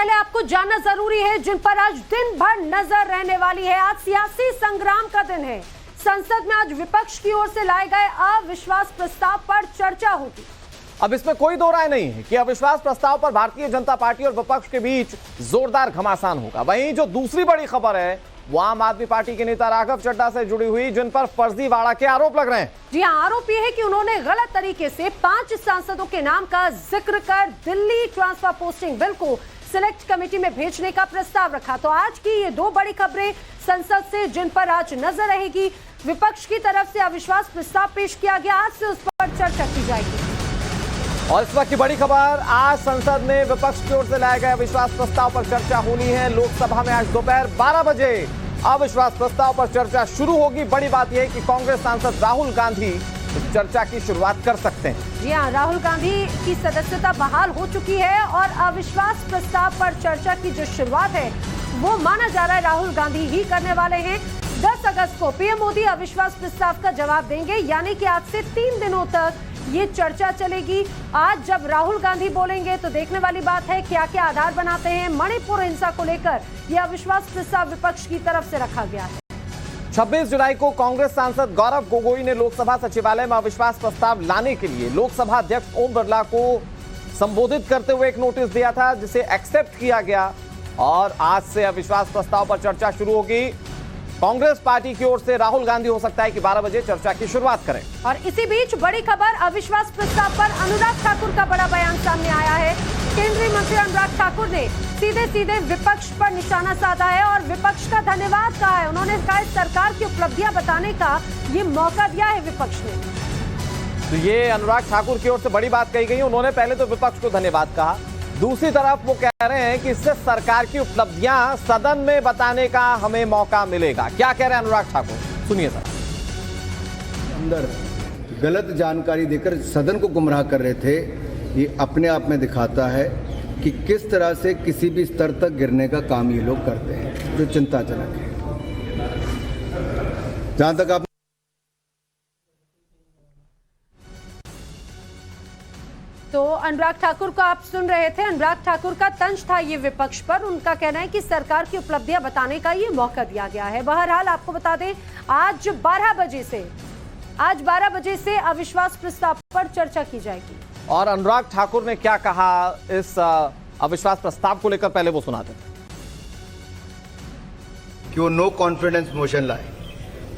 पहले आपको जानना जरूरी है जिन पर आज दिन भर नजर रहने वाली है। आज सियासी संग्राम का दिन है। संसद में आज विपक्ष की ओर से लाए गए अविश्वास प्रस्ताव पर चर्चा होगी। अब इसमें कोई दो राय नहीं है कि अविश्वास प्रस्ताव पर भारतीय जनता पार्टी और विपक्ष के बीच जोरदार घमासान होगा। वहीं जो दूसरी बड़ी खबर है वो आम आदमी पार्टी के नेता राघव चड्ढा से जुड़ी हुई, जिन पर फर्जीवाड़ा के आरोप लग रहे हैं। जी हाँ, आरोप यह है कि उन्होंने गलत तरीके से 5 सांसदों के नाम का जिक्र कर दिल्ली ट्रांसफर पोस्टिंग बिल को सिलेक्ट कमेटी में भेजने का प्रस्ताव रखा। तो आज की ये 2 बड़ी खबरें संसद से, जिन पर आज नजर रहेगी। विपक्ष की तरफ से अविश्वास प्रस्ताव पेश किया गया, आज से उस पर चर्चा की जाएगी। और इस वक्त की बड़ी खबर, आज संसद में विपक्ष की ओर से लाए गए अविश्वास प्रस्ताव पर चर्चा होनी है। लोकसभा में आज दोपहर 12 बजे अविश्वास प्रस्ताव पर चर्चा शुरू होगी। बड़ी बात यह है कि कांग्रेस सांसद राहुल गांधी इस चर्चा की शुरुआत कर सकते हैं। जी हाँ, राहुल गांधी की सदस्यता बहाल हो चुकी है और अविश्वास प्रस्ताव पर चर्चा की जो शुरुआत है वो माना जा रहा है राहुल गांधी ही करने वाले हैं। 10 अगस्त को पीएम मोदी अविश्वास प्रस्ताव का जवाब देंगे, यानी कि आज से 3 दिनों तक ये चर्चा चलेगी। आज जब राहुल गांधी बोलेंगे तो देखने वाली बात है क्या क्या आधार बनाते हैं। मणिपुर हिंसा को लेकर यह अविश्वास प्रस्ताव विपक्ष की तरफ से रखा गया है। 26 जुलाई को कांग्रेस सांसद गौरव गोगोई ने लोकसभा सचिवालय में अविश्वास प्रस्ताव लाने के लिए लोकसभा अध्यक्ष ओम बिरला को संबोधित करते हुए एक नोटिस दिया था, जिसे एक्सेप्ट किया गया और आज से अविश्वास प्रस्ताव पर चर्चा शुरू होगी। कांग्रेस पार्टी की ओर से राहुल गांधी हो सकता है कि 12 बजे चर्चा की शुरुआत करें। और इसी बीच बड़ी खबर, अविश्वास प्रस्ताव पर अनुराग ठाकुर का बड़ा बयान सामने आया है। केंद्रीय मंत्री अनुराग ठाकुर ने सीधे सीधे विपक्ष पर निशाना साधा है और विपक्ष का धन्यवाद कहा है। उन्होंने कहा सरकार की उपलब्धियां बताने का ये मौका दिया है विपक्ष ने। तो ये अनुराग ठाकुर की ओर से बड़ी बात कही गई। उन्होंने पहले तो विपक्ष को धन्यवाद कहा, दूसरी तरफ वो कह रहे हैं कि इससे सरकार की उपलब्धियां सदन में बताने का हमें मौका मिलेगा। क्या कह रहे हैं अनुराग ठाकुर, सुनिए सर। अंदर गलत जानकारी देकर सदन को गुमराह कर रहे थे, ये अपने आप में दिखाता है कि किस तरह से किसी भी स्तर तक गिरने का काम ये लोग करते हैं, जो चिंताजनक है। जहां तक आप तो अनुराग ठाकुर को आप सुन रहे थे। अनुराग ठाकुर का तंज था ये विपक्ष पर। उनका कहना है कि सरकार की उपलब्धियां बताने का ये मौका दिया गया है। बहरहाल आपको बता दें, आज 12 बजे से अविश्वास प्रस्ताव पर चर्चा की जाएगी। और अनुराग ठाकुर ने क्या कहा इस अविश्वास प्रस्ताव को लेकर, पहले वो सुनाते थे कि वो नो कॉन्फिडेंस मोशन लाए।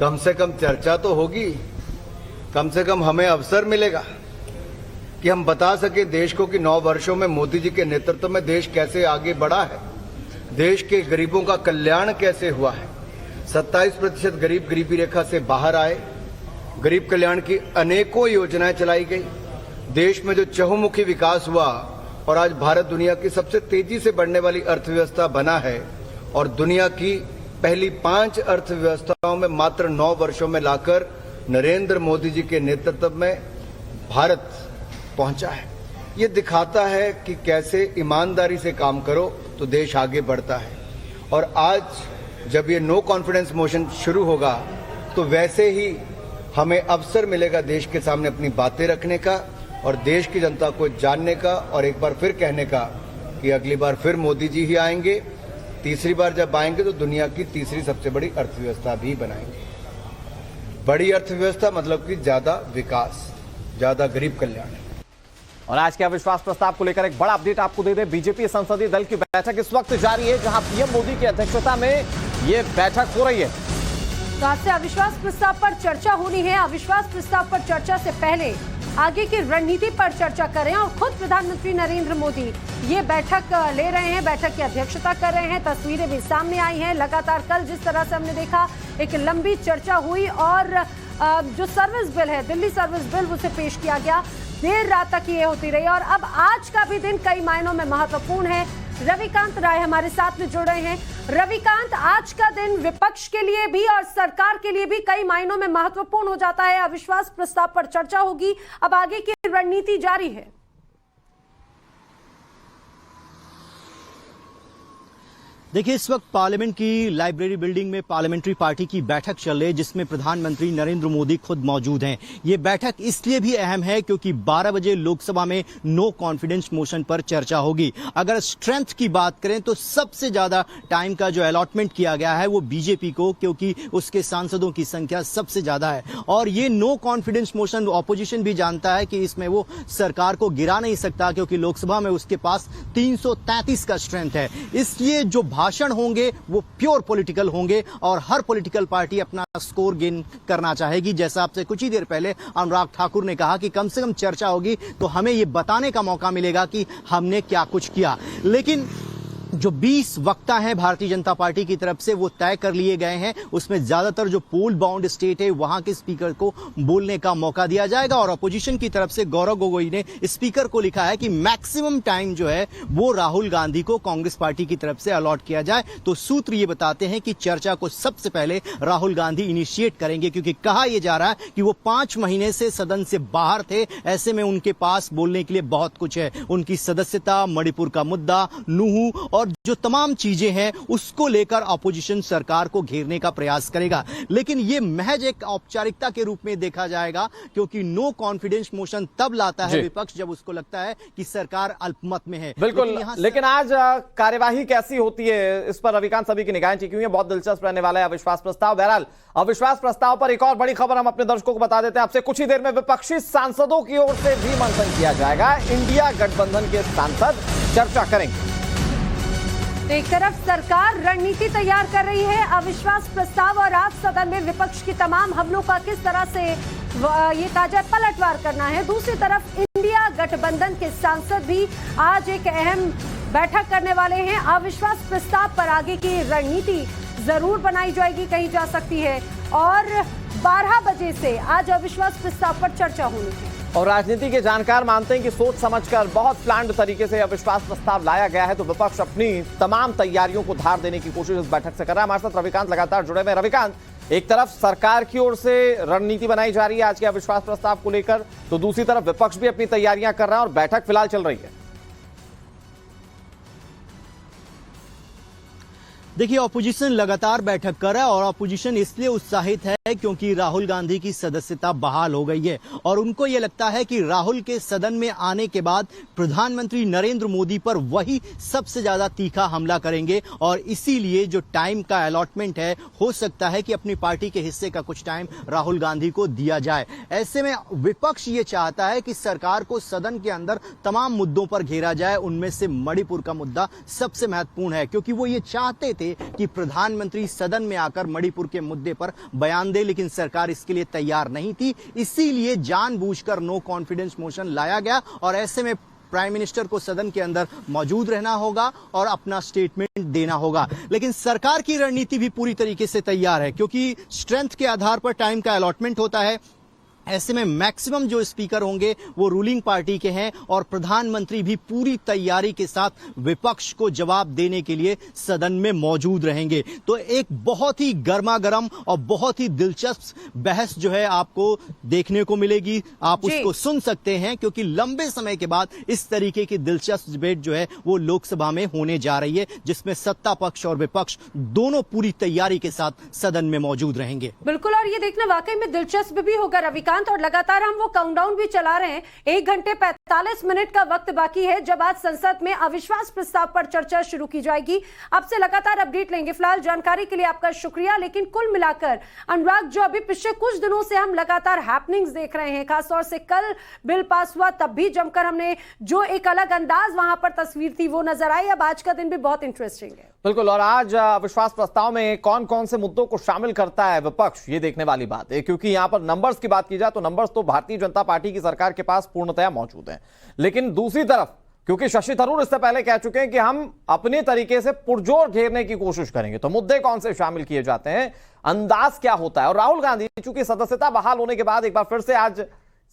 कम से कम चर्चा तो होगी, कम से कम हमें अवसर मिलेगा कि हम बता सके देश को कि 9 वर्षों में मोदी जी के नेतृत्व में देश कैसे आगे बढ़ा है, देश के गरीबों का कल्याण कैसे हुआ है। 27% गरीब गरीबी रेखा से बाहर आए, गरीब कल्याण की अनेकों योजनाएं चलाई गई, देश में जो चहुमुखी विकास हुआ और आज भारत दुनिया की सबसे तेजी से बढ़ने वाली अर्थव्यवस्था बना है और दुनिया की पहली 5 अर्थव्यवस्थाओं में मात्र 9 वर्षों में लाकर नरेंद्र मोदी जी के नेतृत्व में भारत पहुंचा है। ये दिखाता है कि कैसे ईमानदारी से काम करो तो देश आगे बढ़ता है। और आज जब ये नो कॉन्फिडेंस मोशन शुरू होगा तो वैसे ही हमें अवसर मिलेगा देश के सामने अपनी बातें रखने का और देश की जनता को जानने का और एक बार फिर कहने का कि अगली बार फिर मोदी जी ही आएंगे। तीसरी बार जब आएंगे तो दुनिया की तीसरी सबसे बड़ी अर्थव्यवस्था भी बनाएंगे। बड़ी अर्थव्यवस्था मतलब कि ज्यादा विकास, ज्यादा गरीब कल्याण। और आज के अविश्वास प्रस्ताव को लेकर एक बड़ा अपडेट आपको दे दें। बीजेपी संसदीय दल की बैठक इस वक्त जारी है, जहां पीएम मोदी की अध्यक्षता में ये बैठक हो रही है। तो आज से अविश्वास प्रस्ताव पर चर्चा होनी है। अविश्वास प्रस्ताव पर चर्चा से पहले आगे की रणनीति पर चर्चा करें और खुद प्रधानमंत्री नरेंद्र मोदी ये बैठक ले रहे हैं, बैठक की अध्यक्षता कर रहे हैं। तस्वीरें भी सामने आई हैं। लगातार कल जिस तरह से हमने देखा, एक लंबी चर्चा हुई और जो सर्विस बिल है, दिल्ली सर्विस बिल, उसे पेश किया गया। देर रात तक ये होती रही और अब आज का भी दिन कई मायनों में महत्वपूर्ण है। रविकांत राय हमारे साथ में जुड़ रहे हैं। रविकांत, आज का दिन विपक्ष के लिए भी और सरकार के लिए भी कई मायनों में महत्वपूर्ण हो जाता है। अविश्वास प्रस्ताव पर चर्चा होगी, अब आगे की रणनीति जारी है। देखिए, इस वक्त पार्लियामेंट की लाइब्रेरी बिल्डिंग में पार्लियामेंट्री पार्टी की बैठक चल रही है, जिसमें प्रधानमंत्री नरेंद्र मोदी खुद मौजूद हैं। ये बैठक इसलिए भी अहम है क्योंकि 12 बजे लोकसभा में नो कॉन्फिडेंस मोशन पर चर्चा होगी। अगर स्ट्रेंथ की बात करें तो सबसे ज्यादा टाइम का जो अलॉटमेंट किया गया है वो बीजेपी को, क्योंकि उसके सांसदों की संख्या सबसे ज्यादा है। और ये नो कॉन्फिडेंस मोशन ऑपोजिशन भी जानता है कि इसमें वो सरकार को गिरा नहीं सकता, क्योंकि लोकसभा में उसके पास 333 का स्ट्रेंथ है। इसलिए जो भाषण होंगे वो प्योर पॉलिटिकल होंगे और हर पॉलिटिकल पार्टी अपना स्कोर गेन करना चाहेगी। जैसा आपसे कुछ ही देर पहले अनुराग ठाकुर ने कहा कि कम से कम चर्चा होगी तो हमें ये बताने का मौका मिलेगा कि हमने क्या कुछ किया। लेकिन जो 20 वक्ता हैं भारतीय जनता पार्टी की तरफ से वो तय कर लिए गए हैं। उसमें ज्यादातर जो पोल बाउंड स्टेट है वहां के स्पीकर को बोलने का मौका दिया जाएगा। और अपोजिशन की तरफ से गौरव गोगोई ने स्पीकर को लिखा है कि मैक्सिमम टाइम जो है वो राहुल गांधी को कांग्रेस पार्टी की तरफ से अलॉट किया जाए। तो सूत्र ये बताते हैं कि चर्चा को सबसे पहले राहुल गांधी इनिशिएट करेंगे, क्योंकि कहा यह जा रहा है कि वो 5 महीने से सदन से बाहर थे। ऐसे में उनके पास बोलने के लिए बहुत कुछ है। उनकी सदस्यता, मणिपुर का मुद्दा, नूहू और जो तमाम चीजें हैं उसको लेकर अपोजिशन सरकार को घेरने का प्रयास करेगा। लेकिन यह महज एक औपचारिकता के रूप में देखा जाएगा, क्योंकि नो कॉन्फिडेंस मोशन तब लाता है विपक्ष जब उसको लगता है कि सरकार अल्पमत में है। बिल्कुल, लेकिन आज कार्यवाही कैसी होती है इस पर रविकांत सभी की निगाहें टिकी हुई है। बहुत दिलचस्प रहने वाला है अविश्वास प्रस्ताव। बहरहाल अविश्वास प्रस्ताव पर एक और बड़ी खबर हम अपने दर्शकों को बता देते हैं। आपसे कुछ ही देर में विपक्षी सांसदों की ओर से भी मंथन किया जाएगा। इंडिया गठबंधन के सांसद चर्चा करेंगे। एक तरफ सरकार रणनीति तैयार कर रही है अविश्वास प्रस्ताव और आज सदन में विपक्ष की तमाम हमलों का किस तरह से ये कहा जाए पलटवार करना है। दूसरी तरफ इंडिया गठबंधन के सांसद भी आज एक अहम बैठक करने वाले हैं। अविश्वास प्रस्ताव पर आगे की रणनीति जरूर बनाई जाएगी, कही जा सकती है। और 12 बजे से आज अविश्वास प्रस्ताव पर चर्चा होनी है। और राजनीति के जानकार मानते हैं कि सोच समझकर बहुत प्लान्ड तरीके से अविश्वास प्रस्ताव लाया गया है, तो विपक्ष अपनी तमाम तैयारियों को धार देने की कोशिश इस बैठक से कर रहा है। हमारे साथ रविकांत लगातार जुड़े हुए। रविकांत, एक तरफ सरकार की ओर से रणनीति बनाई जा रही है आज के अविश्वास प्रस्ताव को लेकर, तो दूसरी तरफ विपक्ष भी अपनी तैयारियां कर रहा है और बैठक फिलहाल चल रही है। देखिए, ऑपोजिशन लगातार बैठक कर रहा है और ऑपोजिशन इसलिए उत्साहित है क्योंकि राहुल गांधी की सदस्यता बहाल हो गई है और उनको यह लगता है कि राहुल के सदन में आने के बाद प्रधानमंत्री नरेंद्र मोदी पर वही सबसे ज्यादा तीखा हमला करेंगे और इसीलिए जो टाइम का अलॉटमेंट है हो सकता है कि अपनी पार्टी के हिस्से का कुछ टाइम राहुल गांधी को दिया जाए। ऐसे में विपक्ष ये चाहता है कि सरकार को सदन के अंदर तमाम मुद्दों पर घेरा जाए। उनमें से मणिपुर का मुद्दा सबसे महत्वपूर्ण है, क्योंकि वो ये चाहते थे कि प्रधानमंत्री सदन में आकर मणिपुर के मुद्दे पर बयान दे, लेकिन सरकार इसके लिए तैयार नहीं थी। इसीलिए जानबूझकर नो कॉन्फिडेंस मोशन लाया गया और ऐसे में प्राइम मिनिस्टर को सदन के अंदर मौजूद रहना होगा और अपना स्टेटमेंट देना होगा। लेकिन सरकार की रणनीति भी पूरी तरीके से तैयार है, क्योंकि स्ट्रेंथ के आधार पर टाइम का अलॉटमेंट होता है। ऐसे में मैक्सिमम जो स्पीकर होंगे वो रूलिंग पार्टी के हैं और प्रधानमंत्री भी पूरी तैयारी के साथ विपक्ष को जवाब देने के लिए सदन में मौजूद रहेंगे। तो एक बहुत ही गर्मागर्म और बहुत ही दिलचस्प बहस जो है आपको देखने को मिलेगी। आप उसको सुन सकते हैं, क्योंकि लंबे समय के बाद इस तरीके की दिलचस्प डिबेट जो है वो लोकसभा में होने जा रही है, जिसमें सत्ता पक्ष और विपक्ष दोनों पूरी तैयारी के साथ सदन में मौजूद रहेंगे। बिल्कुल, और ये देखना वाकई में दिलचस्प भी होगा रविकांत। और लगातार हम वो काउंटडाउन भी चला रहे हैं। 1 घंटे 45 मिनट का वक्त बाकी है जब आज संसद में अविश्वास प्रस्ताव पर चर्चा शुरू की जाएगी। आपसे लगातार अपडेट लेंगे। फिलहाल जानकारी के लिए आपका शुक्रिया। लेकिन कुल मिलाकर अनुराग, जो अभी पिछले कुछ दिनों से हम लगातार हैपनिंग्स देख रहे हैं, खासतौर से कल बिल पास हुआ तब भी जमकर हमने जो एक अलग अंदाज वहां पर तस्वीर थी वो नजर आई। अब आज का दिन भी बहुत इंटरेस्टिंग है। बिल्कुल, और आज अविश्वास प्रस्ताव में कौन कौन से मुद्दों को शामिल करता है विपक्ष, ये देखने वाली बात है। क्योंकि यहां पर नंबर्स की बात की जाए तो नंबर्स तो भारतीय जनता पार्टी की सरकार के पास पूर्णतया मौजूद हैं, लेकिन दूसरी तरफ क्योंकि शशि थरूर इससे पहले कह चुके हैं कि हम अपने तरीके से पुरजोर घेरने की कोशिश करेंगे, तो मुद्दे कौन से शामिल किए जाते हैं, अंदाज क्या होता है। और राहुल गांधी चूंकि सदस्यता बहाल होने के बाद एक बार फिर से आज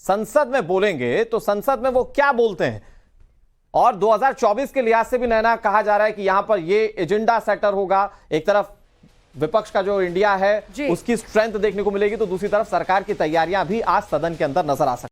संसद में बोलेंगे, तो संसद में वो क्या बोलते हैं। और 2024 के लिहाज से भी नैना कहा जा रहा है कि यहां पर ये एजेंडा सेटर होगा। एक तरफ विपक्ष का जो इंडिया है उसकी स्ट्रेंथ देखने को मिलेगी, तो दूसरी तरफ सरकार की तैयारियां भी आज सदन के अंदर नजर आ सकती हैं।